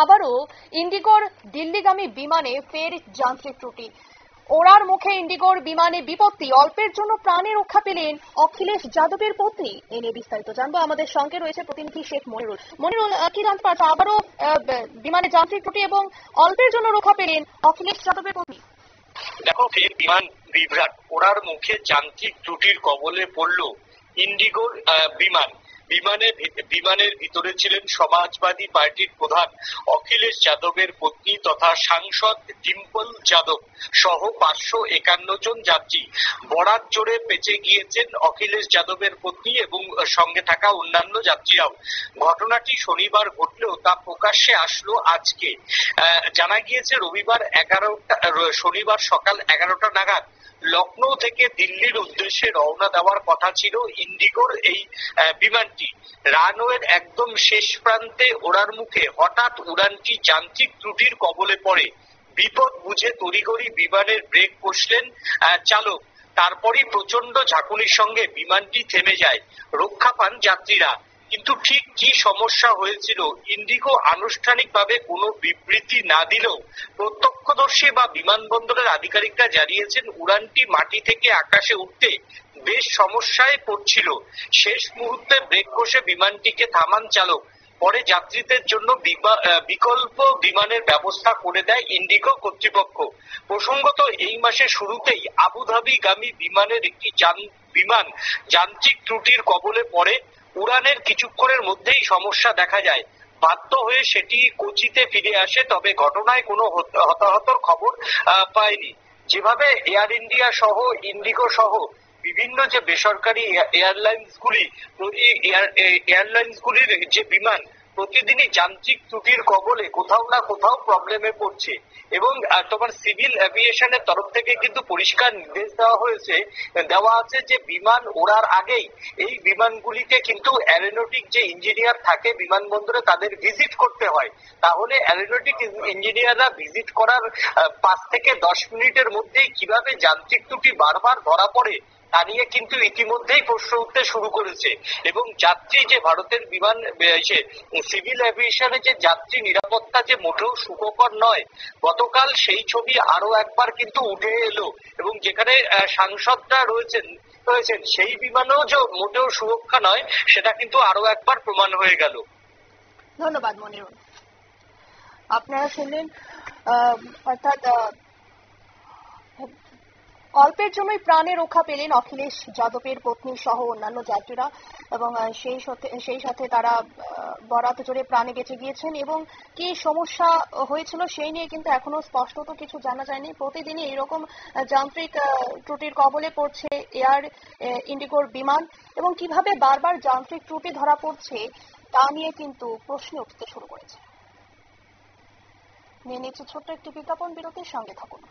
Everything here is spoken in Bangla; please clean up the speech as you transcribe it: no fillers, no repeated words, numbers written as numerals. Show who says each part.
Speaker 1: আবারও ইন্ডিগোর দিল্লিগামী বিমানে ফের যান্ত্রিক ত্রুটি। ওড়ার মুখে ইন্ডিগোর বিমানে বিপত্তি, অল্পের জন্য প্রাণে রক্ষা পেলেন অখিলেশ যাদবের পত্নী। এ নিয়ে বিস্তারিত জানবো, আমাদের সঙ্গে রয়েছে প্রতিনিধি শেখ মনিরুল। মনিরুল, কি জানতে পারছো? আবারও বিমানে যান্ত্রিক ত্রুটি এবং অল্পের জন্য রক্ষা পেলেন অখিলেশ যাদবের পত্নী।
Speaker 2: দেখো, ফের বিমান বিভ্রাট, ওড়ার মুখে যান্ত্রিক ত্রুটির কবলে পড়ল ইন্ডিগোর বিমান। বিমানের ভিতরে ছিলেন সমাজবাদী পার্টির প্রধান অখিলেশ যাদবের পত্নী তথা সাংসদ ডিম্পল যাদব সহ 551 জন যাত্রী। বরাত জোরে বেঁচে গিয়েছেন অখিলেশ যাদবের পত্নী এবং সঙ্গে থাকা অন্যান্য যাত্রীরাও। ঘটনাটি শনিবার ঘটলেও তা প্রকাশ্যে আসলো আজকে। জানা গিয়েছে শনিবার সকাল 11টা নাগাদ লখনৌ থেকে দিল্লির উদ্দেশ্যে রওনা দেওয়ার কথা ছিল ইন্ডিগোর এই বিমানটি। রানওয়ের একদম শেষ প্রান্তে ওড়ার মুখে হঠাৎ উড়ানটি যান্ত্রিক ত্রুটির কবলে পড়ে। বিপদ বুঝে তড়িঘড়ি বিমানের ব্রেক কষলেন চালক। তারপরই প্রচন্ড ঝাঁকুনির সঙ্গে বিমানটি থেমে যায়, রক্ষা পান যাত্রীরা। কিন্তু ঠিক কি সমস্যা হয়েছিল ইন্ডিগো আনুষ্ঠানিকভাবে কোনো বিবৃতি না দিলেও প্রত্যক্ষদর্শী বা বিমানবন্দরের আধিকারিকরা জানিয়েছেন উড়ানটি মাটি থেকে আকাশে উঠতে বেশ সমস্যায় পড়ছিল। শেষ মুহূর্তে ব্রেক কষে বিমানটিকে থামান চালক। পরে যাত্রীদের জন্য বিকল্প বিমানের ব্যবস্থা করে দেয় ইন্ডিগো কর্তৃপক্ষ। প্রসঙ্গত, এই মাসের শুরুতেই আবুধাবিগামী বিমানের একটি বিমান যান্ত্রিক ত্রুটির কবলে পড়ে। উড়ানের কিছুক্ষণের মধ্যেই সমস্যা দেখা যায়। বাধ্য হয়ে সেটি কোচিতে ফিরে আসে, তবে ঘটনায় কোনো হতাহতর খবর পায়নি। যেভাবে এয়ার ইন্ডিয়া সহ ইন্ডিগো সহ বিভিন্ন যে বেসরকারি এয়ারলাইন্সগুলির যে বিমান প্রতিদিনই যান্ত্রিক ত্রুটির কবলে কোথাও না কোথাও প্রবলেমে পড়ছে এবং তোমার সিভিল এভিয়েশনের তরফ থেকে কিন্তু পরিষ্কার নির্দেশ দেওয়া আছে যে বিমান ওড়ার আগেই এই বিমানগুলিতে কিন্তু অ্যারোনটিক যে ইঞ্জিনিয়ার থাকে বিমানবন্দরে তাদের ভিজিট করতে হয়। তাহলে অ্যারোনটিক ইঞ্জিনিয়াররা ভিজিট করার 5 থেকে 10 মিনিটের মধ্যেই কিভাবে যান্ত্রিক ত্রুটি বারবার ধরা পড়ে তা নিয়ে কিন্তু ইতিমধ্যেই প্রশ্ন উঠতে শুরু করেছে। এবং যাত্রী যে ভারতের বিমান সিভিল এভিয়েশনে যে যাত্রী নিরাপত্তা যে মোটেও সুখকর নয়, গতকাল সেই ছবি আরো একবার কিন্তু উঠে এলো এবং যেখানে সাংসদরা রয়েছেন সেই বিমানেও যে মোটেও সুরক্ষা নয় সেটা কিন্তু আরো একবার প্রমাণ হয়ে গেল।
Speaker 1: ধন্যবাদ মনিরুল। আপনারা শুনলেন, অর্থাৎ অল্পের জন্যই প্রাণে রক্ষা পেলেন অখিলেশ যাদবের পত্নী সহ অন্যান্য যাত্রীরা এবং সেই সাথে তারা বরাত জোরে প্রাণে বেঁচে গিয়েছেন। এবং কি সমস্যা হয়েছিল সেই নিয়ে কিন্তু এখনো স্পষ্টত কিছু জানা যায়নি। প্রতিদিনই এরকম যান্ত্রিক ত্রুটির কবলে পড়ছে এয়ার ইন্ডিগোর বিমান এবং কিভাবে বারবার যান্ত্রিক ত্রুটি ধরা পড়ছে তা নিয়ে কিন্তু প্রশ্ন উঠতে শুরু করেছে। নিয়ে নিচ্ছে ছোট্ট একটি বিজ্ঞাপন বিরতির সঙ্গে থাকুন।